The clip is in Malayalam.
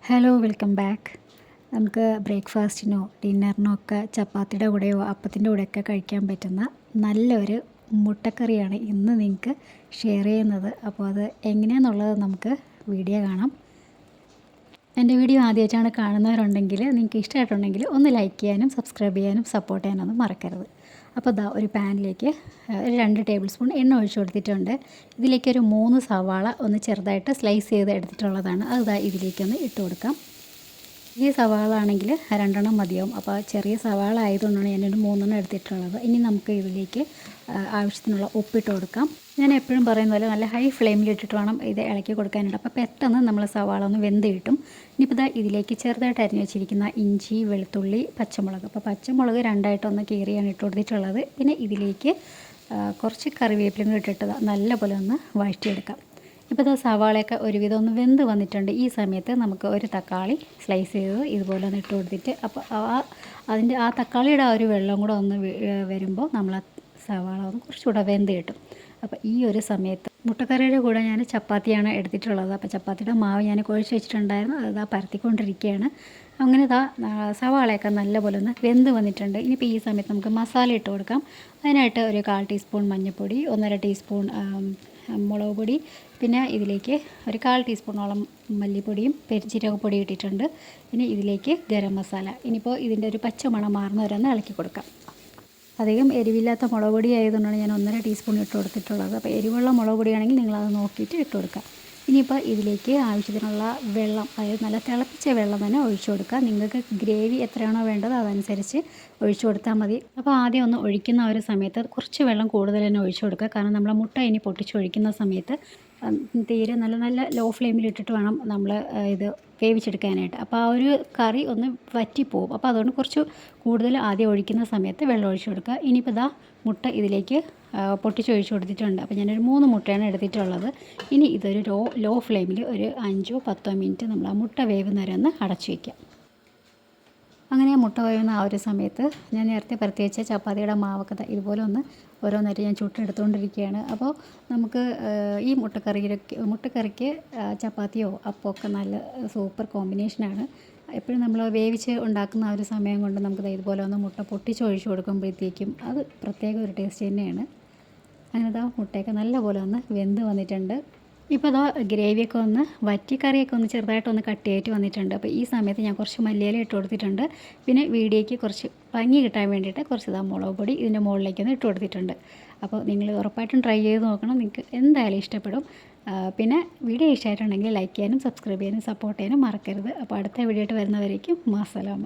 Hello welcome back. നമുക്ക് ബ്രേക്ക്ഫാസ്റ്റിനോ ഡിന്നറിനോ ഒക്കെ ചപ്പാത്തിയുടെ കൂടെയോ അപ്പത്തിൻ്റെ കൂടെയൊക്കെ കഴിക്കാൻ പറ്റുന്ന നല്ലൊരു മുട്ടക്കറിയാണ് ഇന്ന് നിങ്ങൾക്ക് ഷെയർ ചെയ്യുന്നത്. അപ്പോൾ അത് എങ്ങനെയാണെന്നുള്ളത് നമുക്ക് വീഡിയോ കാണാം. എൻ്റെ വീഡിയോ ആദ്യമായിട്ടാണ് കാണുന്നവരുണ്ടെങ്കിൽ നിങ്ങൾക്ക് ഇഷ്ടമായിട്ടുണ്ടെങ്കിൽ ഒന്ന് ലൈക്ക് ചെയ്യാനും സബ്സ്ക്രൈബ് ചെയ്യാനും സപ്പോർട്ട് ചെയ്യാനൊന്നും മറക്കരുത്. അപ്പോൾ ഇതാ ഒരു പാനിലേക്ക് ഒരു 2 ടേബിൾ സ്പൂൺ എണ്ണ ഒഴിച്ചു കൊടുത്തിട്ടുണ്ട്. ഇതിലേക്ക് ഒരു 3 സവാള ഒന്ന് ചെറുതായിട്ട് സ്ലൈസ് ചെയ്ത് എടുത്തിട്ടുള്ളതാണ്. അത് ഇതാ ഇതിലേക്കൊന്ന് ഇട്ട് കൊടുക്കാം. ഈ സവാള ആണെങ്കിൽ 2 മതിയാവും. അപ്പോൾ ചെറിയ സവാള ആയതുകൊണ്ടാണ് ഞാനൊരു 3 എടുത്തിട്ടുള്ളത്. ഇനി നമുക്ക് ഇതിലേക്ക് ആവശ്യത്തിനുള്ള ഉപ്പിട്ട് കൊടുക്കാം. ഞാൻ എപ്പോഴും പറയുന്ന പോലെ നല്ല ഹൈ ഫ്ലെയിമിലിട്ടിട്ട് വേണം ഇത് ഇളക്കി കൊടുക്കാനായിട്ട്. അപ്പോൾ പെട്ടെന്ന് നമ്മൾ സവാള ഒന്ന് വെന്ത് കിട്ടും. ഇനിയിപ്പോൾ ഇതിലേക്ക് ചെറുതായിട്ട് അരിഞ്ഞ് വെച്ചിരിക്കുന്ന ഇഞ്ചി, വെളുത്തുള്ളി, പച്ചമുളക്. അപ്പോൾ പച്ചമുളക് 2ആയിട്ടൊന്ന് കീറിയാണ് ഇട്ട് കൊടുത്തിട്ടുള്ളത്. പിന്നെ ഇതിലേക്ക് കുറച്ച് കറിവേപ്പിലും ഇട്ടിട്ട് നല്ലപോലെ ഒന്ന് വഴറ്റിയെടുക്കാം. ഇപ്പോൾ സവാളയൊക്കെ ഒരുവിധം ഒന്ന് വെന്ത് വന്നിട്ടുണ്ട്. ഈ സമയത്ത് നമുക്ക് ഒരു തക്കാളി സ്ലൈസ് ചെയ്ത് ഇതുപോലെ ഒന്ന് ഇട്ട് കൊടുത്തിട്ട് അപ്പോൾ അതിൻ്റെ ആ തക്കാളിയുടെ ആ ഒരു വെള്ളം കൂടെ ഒന്ന് വരുമ്പോൾ നമ്മൾ സവാള ഒന്ന് കുറച്ചുകൂടെ വെന്ത് കിട്ടും. അപ്പോൾ ഈ ഒരു സമയത്ത് മുട്ടക്കറിയുടെ കൂടെ ഞാൻ ചപ്പാത്തിയാണ് എടുത്തിട്ടുള്ളത്. അപ്പോൾ ചപ്പാത്തിയുടെ മാവ് ഞാൻ കുഴച്ച് വെച്ചിട്ടുണ്ടായിരുന്നു. അത് പരത്തിക്കൊണ്ടിരിക്കുകയാണ്. അങ്ങനെ സവാളയൊക്കെ നല്ലപോലെ ഒന്ന് വെന്ത് വന്നിട്ടുണ്ട്. ഇനിയിപ്പോൾ ഈ സമയത്ത് നമുക്ക് മസാല ഇട്ട് കൊടുക്കാം. അതിനായിട്ട് ഒരു 1/4 ടീസ്പൂൺ മഞ്ഞൾപ്പൊടി, 1.5 ടീസ്പൂൺ മുളക് പൊടി, പിന്നെ ഇതിലേക്ക് ഒരു 1/4 ടീസ്പൂണോളം മല്ലിപ്പൊടിയും പെരുംജീരകപ്പൊടി ഇട്ടിട്ടുണ്ട്. പിന്നെ ഇതിലേക്ക് ഗരം മസാല. ഇനിയിപ്പോൾ ഇതിൻ്റെ ഒരു പച്ച മണം മാറുന്നവരൊന്ന് ഇളക്കി കൊടുക്കാം. അധികം എരിവില്ലാത്ത മുളക് പൊടി ആയതുകൊണ്ടാണ് ഞാൻ 1.5 ടീസ്പൂൺ ഇട്ട് കൊടുത്തിട്ടുള്ളത്. അപ്പോൾ എരിവുള്ള മുളക് പൊടിയാണെങ്കിൽ നിങ്ങളത് നോക്കിയിട്ട് ഇട്ട് കൊടുക്കുക. ഇനിയിപ്പോൾ ഇതിലേക്ക് ആവശ്യത്തിനുള്ള വെള്ളം, അതായത് നല്ല തിളപ്പിച്ച വെള്ളം തന്നെ ഒഴിച്ചു കൊടുക്കുക. നിങ്ങൾക്ക് ഗ്രേവി എത്രയാണോ വേണ്ടത് അതനുസരിച്ച് ഒഴിച്ചു കൊടുത്താൽ മതി. അപ്പോൾ ആദ്യം ഒന്ന് ഒഴിക്കുന്ന ഒരു സമയത്ത് കുറച്ച് വെള്ളം കൂടുതൽ തന്നെ ഒഴിച്ചു കൊടുക്കുക. കാരണം നമ്മൾ മുട്ട ഇനി പൊട്ടിച്ചൊഴിക്കുന്ന സമയത്ത് തീരെ നല്ല ലോ ഫ്ലെയിമിലിട്ടിട്ട് വേണം നമ്മൾ ഇത് വേവിച്ചെടുക്കാനായിട്ട്. അപ്പോൾ ആ ഒരു കറി ഒന്ന് വറ്റിപ്പോവും. അപ്പോൾ അതുകൊണ്ട് കുറച്ച് കൂടുതൽ ആദ്യം ഒഴിക്കുന്ന സമയത്ത് വെള്ളം ഒഴിച്ചു കൊടുക്കുക. ഇനിയിപ്പോൾ മുട്ട ഇതിലേക്ക് പൊട്ടിച്ചൊഴിച്ച് കൊടുത്തിട്ടുണ്ട്. അപ്പോൾ ഞാനൊരു 3 മുട്ടയാണ് എടുത്തിട്ടുള്ളത്. ഇനി ഇതൊരു ലോ ഫ്ലെയിമിൽ ഒരു 5-10 മിനിറ്റ് നമ്മൾ ആ മുട്ട വേവുന്നവരെ ഒന്ന് അടച്ചു വയ്ക്കാം. അങ്ങനെ മുട്ട വേവുന്ന ആ ഒരു സമയത്ത് ഞാൻ നേരത്തെ പരത്തി വെച്ച ചപ്പാത്തിയുടെ മാവൊക്കെ ഇതുപോലെ ഒന്ന് ഓരോന്നായിട്ട് ഞാൻ ചുട്ടെടുത്തുകൊണ്ടിരിക്കുകയാണ്. അപ്പോൾ നമുക്ക് ഈ മുട്ടക്കറിക്ക് ചപ്പാത്തിയോ അപ്പമോ ഒക്കെ നല്ല സൂപ്പർ കോമ്പിനേഷനാണ്. എപ്പോഴും നമ്മൾ വേവിച്ച് ഉണ്ടാക്കുന്ന ആ ഒരു സമയം കൊണ്ട് നമുക്ക് ഇതുപോലെ ഒന്ന് മുട്ട പൊട്ടിച്ചൊഴിച്ച് കൊടുക്കുമ്പോഴത്തേക്കും അത് പ്രത്യേക ഒരു ടേസ്റ്റ് തന്നെയാണ്. അങ്ങനെ മുട്ടയൊക്കെ നല്ലപോലെ ഒന്ന് വെന്ത് വന്നിട്ടുണ്ട്. ഇപ്പോൾ ഗ്രേവിയൊക്കെ ഒന്ന് വറ്റി, കറിയൊക്കെ ഒന്ന് ചെറുതായിട്ടൊന്ന് കട്ടിയായിട്ട് വന്നിട്ടുണ്ട്. അപ്പോൾ ഈ സമയത്ത് ഞാൻ കുറച്ച് മല്ലിയില ഇട്ട് കൊടുത്തിട്ടുണ്ട്. പിന്നെ വീഡിയോയ്ക്ക് കുറച്ച് ഭംഗി കിട്ടാൻ വേണ്ടിയിട്ട് കുറച്ച് മുളക് പൊടി ഇതിൻ്റെ മുകളിലേക്കൊന്ന് ഇട്ട് കൊടുത്തിട്ടുണ്ട്. അപ്പോൾ നിങ്ങൾ ഉറപ്പായിട്ടും ട്രൈ ചെയ്ത് നോക്കണം. നിങ്ങൾക്ക് എന്തായാലും ഇഷ്ടപ്പെടും. പിന്നെ വീഡിയോ ഇഷ്ടമായിട്ടുണ്ടെങ്കിൽ ലൈക്ക് ചെയ്യാനും സബ്സ്ക്രൈബ് ചെയ്യാനും സപ്പോർട്ട് ചെയ്യാനും മറക്കരുത്. അപ്പോൾ അടുത്ത വീഡിയോ ആയിട്ട് വരുന്നവരേക്കും മാസലാമ.